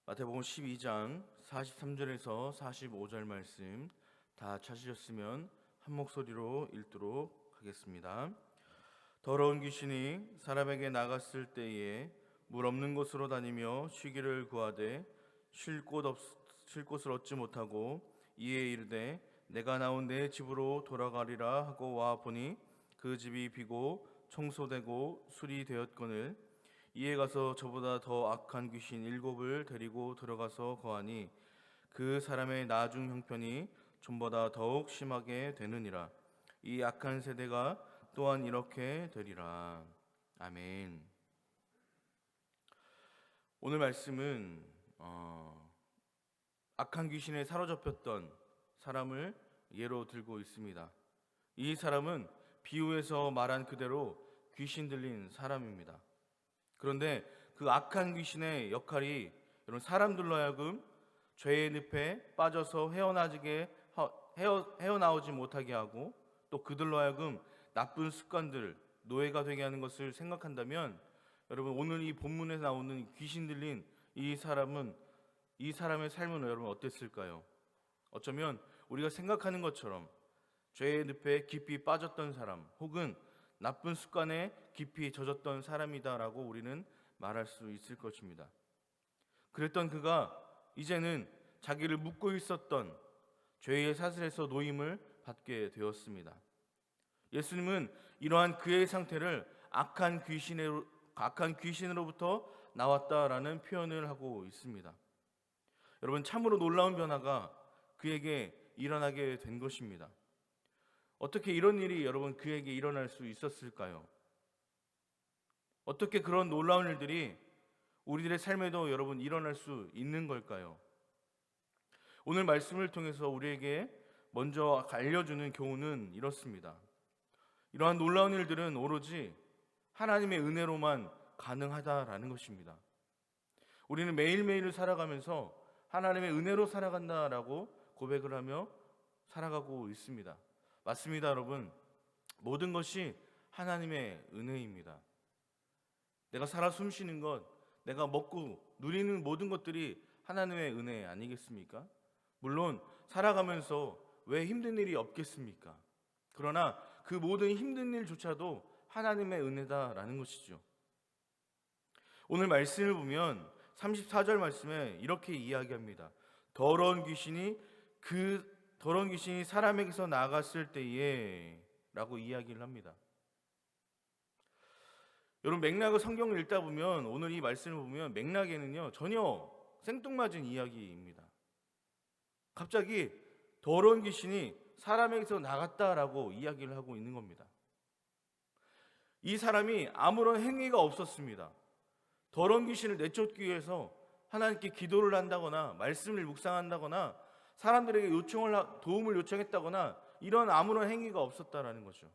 마태복음 12장 43절에서 45절 말씀 다 찾으셨으면 한 목소리로 읽도록 하겠습니다. 더러운 귀신이 사람에게 나갔을 때에 물 없는 곳으로 다니며 쉬기를 구하되 쉴 곳을 얻지 못하고 이에 이르되 내가 나온 내 집으로 돌아가리라 하고 와 보니 그 집이 비고 청소되고 수리되었거늘 이에 가서 저보다 더 악한 귀신 7을 데리고 들어가서 거하니 그 사람의 나중 형편이 좀보다 더욱 심하게 되느니라. 이 악한 세대가 또한 이렇게 되리라. 아멘. 오늘 말씀은 악한 귀신에 사로잡혔던 사람을 예로 들고 있습니다. 이 사람은 비유에서 말한 그대로 귀신 들린 사람입니다. 그런데 그 악한 귀신의 역할이 여러분 사람들로 하여금 죄의 늪에 빠져서 헤어나오지 못하게 하고 또 그들로 하여금 나쁜 습관들, 노예가 되게 하는 것을 생각한다면 여러분 오늘 이 본문에 나오는 귀신 들린 이 사람의 삶은 여러분 어땠을까요? 어쩌면 우리가 생각하는 것처럼 죄의 늪에 깊이 빠졌던 사람 혹은 나쁜 습관에 깊이 젖었던 사람이다라고 우리는 말할 수 있을 것입니다. 그랬던 그가 이제는 자기를 묶고 있었던 죄의 사슬에서 노임을 받게 되었습니다. 예수님은 이러한 그의 상태를 악한 귀신으로부터 나왔다라는 표현을 하고 있습니다. 여러분 참으로 놀라운 변화가 그에게 일어나게 된 것입니다. 어떻게 이런 일이 여러분 그에게 일어날 수 있었을까요? 어떻게 그런 놀라운 일들이 우리들의 삶에도 여러분 일어날 수 있는 걸까요? 오늘 말씀을 통해서 우리에게 먼저 알려주는 교훈은 이렇습니다. 이러한 놀라운 일들은 오로지 하나님의 은혜로만 가능하다라는 것입니다. 우리는 매일매일을 살아가면서 하나님의 은혜로 살아간다라고 고백을 하며 살아가고 있습니다. 맞습니다, 여러분. 모든 것이 하나님의 은혜입니다. 내가 살아 숨쉬는 것, 내가 먹고 누리는 모든 것들이 하나님의 은혜 아니겠습니까? 물론 살아가면서 왜 힘든 일이 없겠습니까? 그러나 그 모든 힘든 일조차도 하나님의 은혜다라는 것이죠. 오늘 말씀을 보면 34절 말씀에 이렇게 이야기합니다. 더러운 귀신이 사람에게서 나갔을 때에 라고 이야기를 합니다. 여러분 맥락을 성경을 읽다 보면 오늘 이 말씀을 보면 맥락에는요 전혀 생뚱맞은 이야기입니다. 갑자기 더러운 귀신이 사람에게서 나갔다라고 이야기를 하고 있는 겁니다. 이 사람이 아무런 행위가 없었습니다. 더러운 귀신을 내쫓기 위해서 하나님께 기도를 한다거나 말씀을 묵상한다거나 사람들에게 도움을 요청했다거나 이런 아무런 행위가 없었다라는 거죠.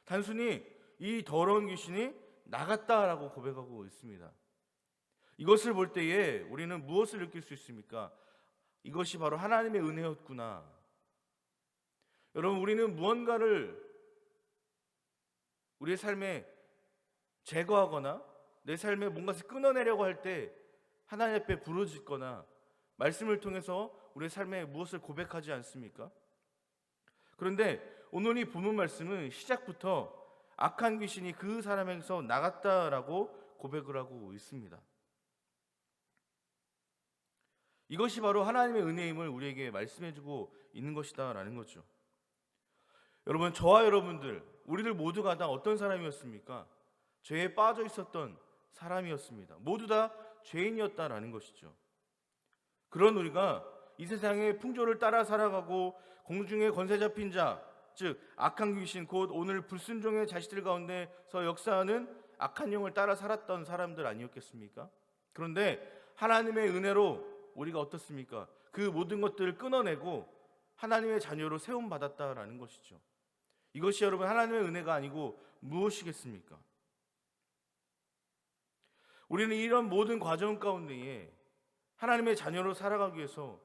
단순히 이 더러운 귀신이 나갔다라고 고백하고 있습니다. 이것을 볼 때에 우리는 무엇을 느낄 수 있습니까? 이것이 바로 하나님의 은혜였구나. 여러분 우리는 무언가를 우리의 삶에 제거하거나 내 삶에 뭔가를 끊어내려고 할 때 하나님 앞에 부르짖거나 말씀을 통해서 우리의 삶에 무엇을 고백하지 않습니까? 그런데 오늘 이 본문 말씀은 시작부터 악한 귀신이 그 사람에게서 나갔다라고 고백을 하고 있습니다. 이것이 바로 하나님의 은혜임을 우리에게 말씀해주고 있는 것이다라는 거죠. 여러분 저와 여러분들 우리들 모두가 다 어떤 사람이었습니까? 죄에 빠져 있었던 사람이었습니다. 모두 다 죄인이었다라는 것이죠. 그런 우리가 이 세상의 풍조를 따라 살아가고 공중에 권세 잡힌 자, 즉 악한 귀신 곧 오늘 불순종의 자식들 가운데서 역사하는 악한 영을 따라 살았던 사람들 아니었겠습니까? 그런데 하나님의 은혜로 우리가 어떻습니까? 그 모든 것들을 끊어내고 하나님의 자녀로 세움받았다라는 것이죠. 이것이 여러분 하나님의 은혜가 아니고 무엇이겠습니까? 우리는 이런 모든 과정 가운데에 하나님의 자녀로 살아가기 위해서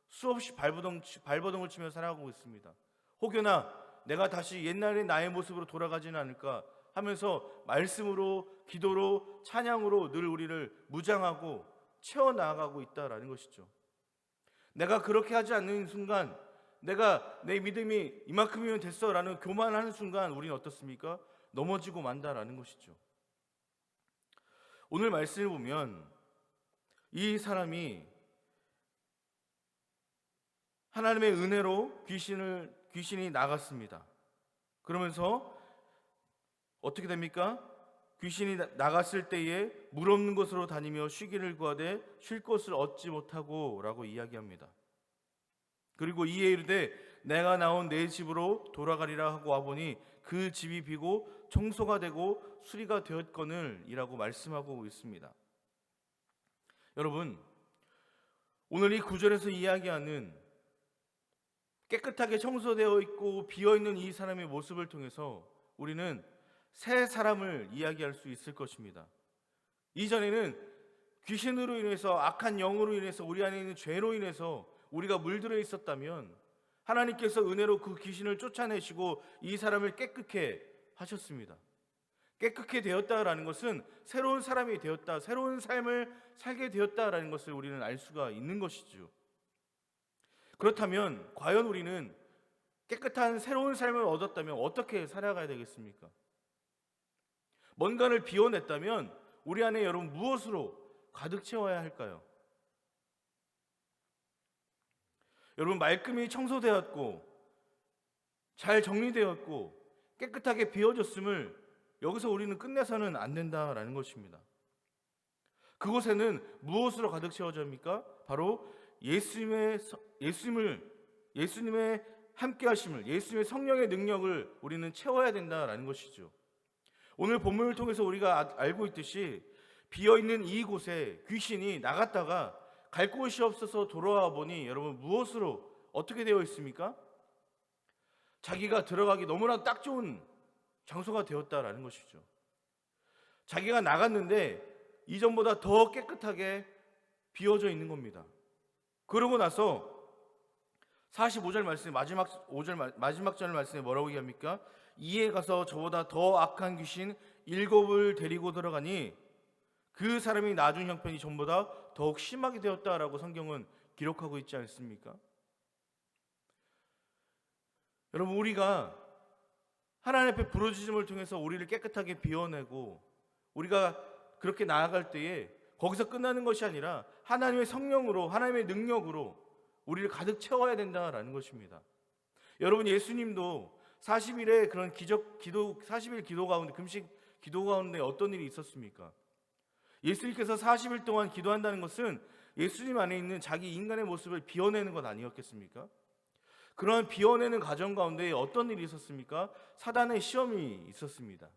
수없이 발버둥을 치며 살아가고 있습니다. 혹여나 내가 다시 옛날의 나의 모습으로 돌아가지는 않을까 하면서 말씀으로, 기도로, 찬양으로 늘 우리를 무장하고 채워나가고 있다라는 것이죠. 내가 그렇게 하지 않는 순간, 내가 내 믿음이 이만큼이면 됐어라는 교만하는 순간 우리는 어떻습니까? 넘어지고 만다라는 것이죠. 오늘 말씀을 보면 이 사람이 하나님의 은혜로 귀신이 나갔습니다. 그러면서 어떻게 됩니까? 귀신이 나갔을 때에 물 없는 곳으로 다니며 쉬기를 구하되 쉴 곳을 얻지 못하고 라고 이야기합니다. 그리고 이에 이르되 내가 나온 내 집으로 돌아가리라 하고 와보니 그 집이 비고 청소가 되고 수리가 되었거늘 이라고 말씀하고 있습니다. 여러분, 오늘 이 구절에서 이야기하는 깨끗하게 청소되어 있고 비어있는 이 사람의 모습을 통해서 우리는 새 사람을 이야기할 수 있을 것입니다. 이전에는 귀신으로 인해서, 악한 영으로 인해서, 우리 안에 있는 죄로 인해서 우리가 물들어 있었다면 하나님께서 은혜로 그 귀신을 쫓아내시고 이 사람을 깨끗게 하셨습니다. 깨끗게 되었다라는 것은 새로운 사람이 되었다, 새로운 삶을 살게 되었다라는 것을 우리는 알 수가 있는 것이죠. 그렇다면 과연 우리는 깨끗한 새로운 삶을 얻었다면 어떻게 살아가야 되겠습니까? 뭔가를 비워냈다면 우리 안에 여러분 무엇으로 가득 채워야 할까요? 여러분, 말끔히 청소되었고 잘 정리되었고 깨끗하게 비워졌음을 여기서 우리는 끝내서는 안 된다라는 것입니다. 그곳에는 무엇으로 가득 채워집니까? 바로 예수님의 함께 하심을, 예수님의 성령의 능력을 우리는 채워야 된다라는 것이죠. 오늘 본문을 통해서 우리가 알고 있듯이 비어있는 이곳에 귀신이 나갔다가 갈 곳이 없어서 돌아와 보니 여러분 무엇으로 어떻게 되어 있습니까? 자기가 들어가기 너무나 딱 좋은 장소가 되었다라는 것이죠. 자기가 나갔는데 이전보다 더 깨끗하게 비워져 있는 겁니다. 그러고 나서 45절 말씀, 마지막 절 말씀에 뭐라고 얘기합니까? 이에 가서 저보다 더 악한 귀신 7을 데리고 들어가니 그 사람이 나중 형편이 전보다 더욱 심하게 되었다라고 성경은 기록하고 있지 않습니까? 여러분, 우리가 하나님 앞에 부르짖음을 통해서 우리를 깨끗하게 비워내고 우리가 그렇게 나아갈 때에 거기서 끝나는 것이 아니라 하나님의 성령으로, 하나님의 능력으로 우리를 가득 채워야 된다라는 것입니다. 여러분, 예수님도 40일의 그런 40일 기도 가운데, 금식 기도 가운데 어떤 일이 있었습니까? 예수님께서 40일 동안 기도한다는 것은 예수님 안에 있는 자기 인간의 모습을 비워내는 것 아니었겠습니까? 그러한 비워내는 과정 가운데 어떤 일이 있었습니까? 사단의 시험이 있었습니다.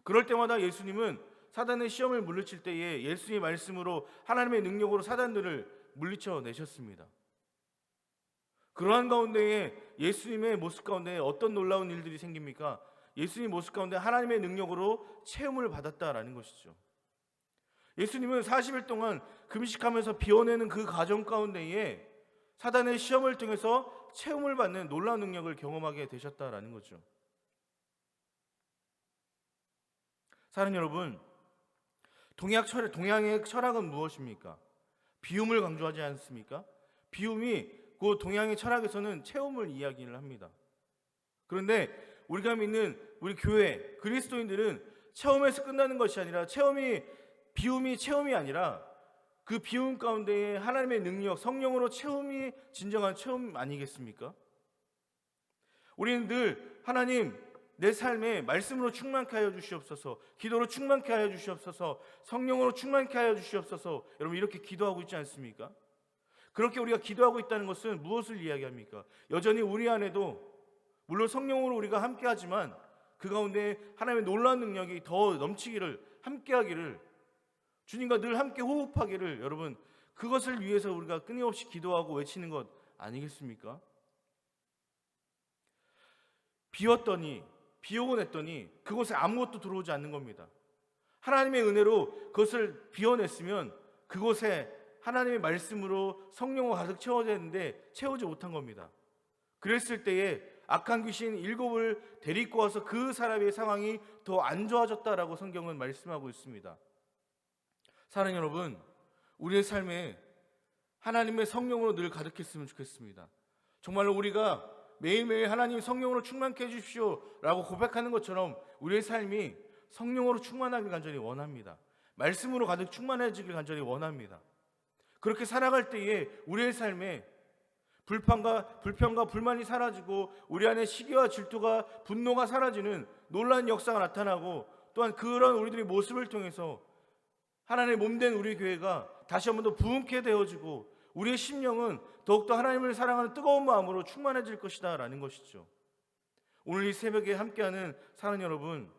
그럴 때마다 예수님은 사단의 시험을 물리칠 때에 예수님의 말씀으로, 하나님의 능력으로 사단들을 물리쳐 내셨습니다. 그러한 가운데에 예수님의 모습 가운데 어떤 놀라운 일들이 생깁니까? 예수님의 모습 가운데 하나님의 능력으로 체험을 받았다라는 것이죠. 예수님은 40일 동안 금식하면서 비워내는 그 과정 가운데에 사단의 시험을 통해서 체험을 받는 놀라운 능력을 경험하게 되셨다라는 거죠. 사랑하는 여러분, 동양의 철학은 무엇입니까? 비움을 강조하지 않습니까? 비움이 그 동양의 철학에서는 체험을 이야기를 합니다. 그런데 우리가 믿는 우리 교회 그리스도인들은 체험에서 끝나는 것이 아니라 비움이 체험이 아니라 그 비움 가운데에 하나님의 능력, 성령으로 체험이 진정한 체험 아니겠습니까? 우리는 늘 하나님, 내 삶에 말씀으로 충만케 하여 주시옵소서, 기도로 충만케 하여 주시옵소서, 성령으로 충만케 하여 주시옵소서, 여러분 이렇게 기도하고 있지 않습니까? 그렇게 우리가 기도하고 있다는 것은 무엇을 이야기합니까? 여전히 우리 안에도 물론 성령으로 우리가 함께하지만 그 가운데 하나님의 놀라운 능력이 더 넘치기를, 함께하기를, 주님과 늘 함께 호흡하기를, 여러분 그것을 위해서 우리가 끊임없이 기도하고 외치는 것 아니겠습니까? 비오곤 했더니 그곳에 아무것도 들어오지 않는 겁니다. 하나님의 은혜로 그것을 비워냈으면 그곳에 하나님의 말씀으로 성령으로 가득 채워져 있는데 채우지 못한 겁니다. 그랬을 때에 악한 귀신 7을 데리고 와서 그 사람의 상황이 더 안 좋아졌다라고 성경은 말씀하고 있습니다. 사랑하는 여러분, 우리의 삶에 하나님의 성령으로 늘 가득했으면 좋겠습니다. 정말로 우리가 매일매일 하나님 성령으로 충만케 해주십시오 라고 고백하는 것처럼 우리의 삶이 성령으로 충만하길 간절히 원합니다. 말씀으로 가득 충만해지길 간절히 원합니다. 그렇게 살아갈 때에 우리의 삶에 불평과 불만이 사라지고 우리 안에 시기와 질투가 분노가 사라지는 놀라운 역사가 나타나고, 또한 그런 우리들의 모습을 통해서 하나님의 몸된 우리 교회가 다시 한 번 더 부흥케 되어지고 우리의 심령은 더욱더 하나님을 사랑하는 뜨거운 마음으로 충만해질 것이다 라는 것이죠. 오늘 이 새벽에 함께하는 사랑하는 여러분,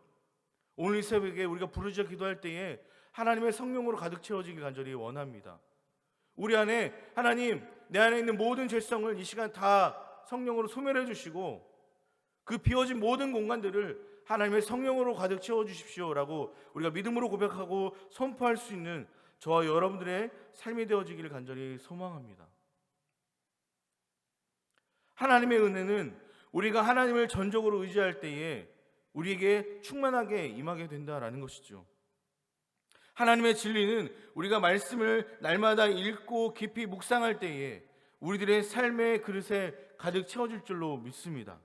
오늘 이 새벽에 우리가 부르짖어 기도할 때에 하나님의 성령으로 가득 채워지길 간절히 원합니다. 우리 안에 하나님, 내 안에 있는 모든 죄성을 이 시간 다 성령으로 소멸해 주시고 그 비워진 모든 공간들을 하나님의 성령으로 가득 채워주십시오 라고 우리가 믿음으로 고백하고 선포할 수 있는 저와 여러분들의 삶이 되어지기를 간절히 소망합니다. 하나님의 은혜는 우리가 하나님을 전적으로 의지할 때에 우리에게 충만하게 임하게 된다라는 것이죠. 하나님의 진리는 우리가 말씀을 날마다 읽고 깊이 묵상할 때에 우리들의 삶의 그릇에 가득 채워질 줄로 믿습니다.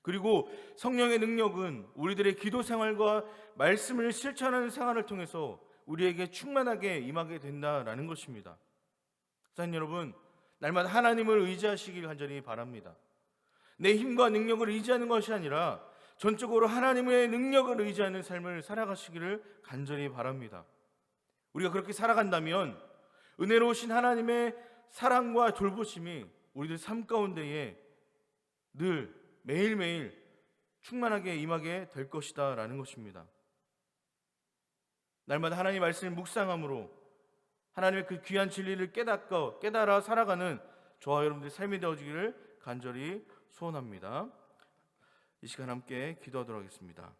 그리고 성령의 능력은 우리들의 기도 생활과 말씀을 실천하는 생활을 통해서 우리에게 충만하게 임하게 된다라는 것입니다. 사랑하는 여러분, 날마다 하나님을 의지하시길 간절히 바랍니다. 내 힘과 능력을 의지하는 것이 아니라 전적으로 하나님의 능력을 의지하는 삶을 살아가시기를 간절히 바랍니다. 우리가 그렇게 살아간다면 은혜로우신 하나님의 사랑과 돌보심이 우리들 삶 가운데에 늘 매일매일 충만하게 임하게 될 것이다 라는 것입니다. 날마다 하나님의 말씀을 묵상함으로 하나님의 그 귀한 진리를 깨달아 살아가는 저와 여러분들의 삶이 되어지기를 간절히 소원합니다. 이 시간 함께 기도하도록 하겠습니다.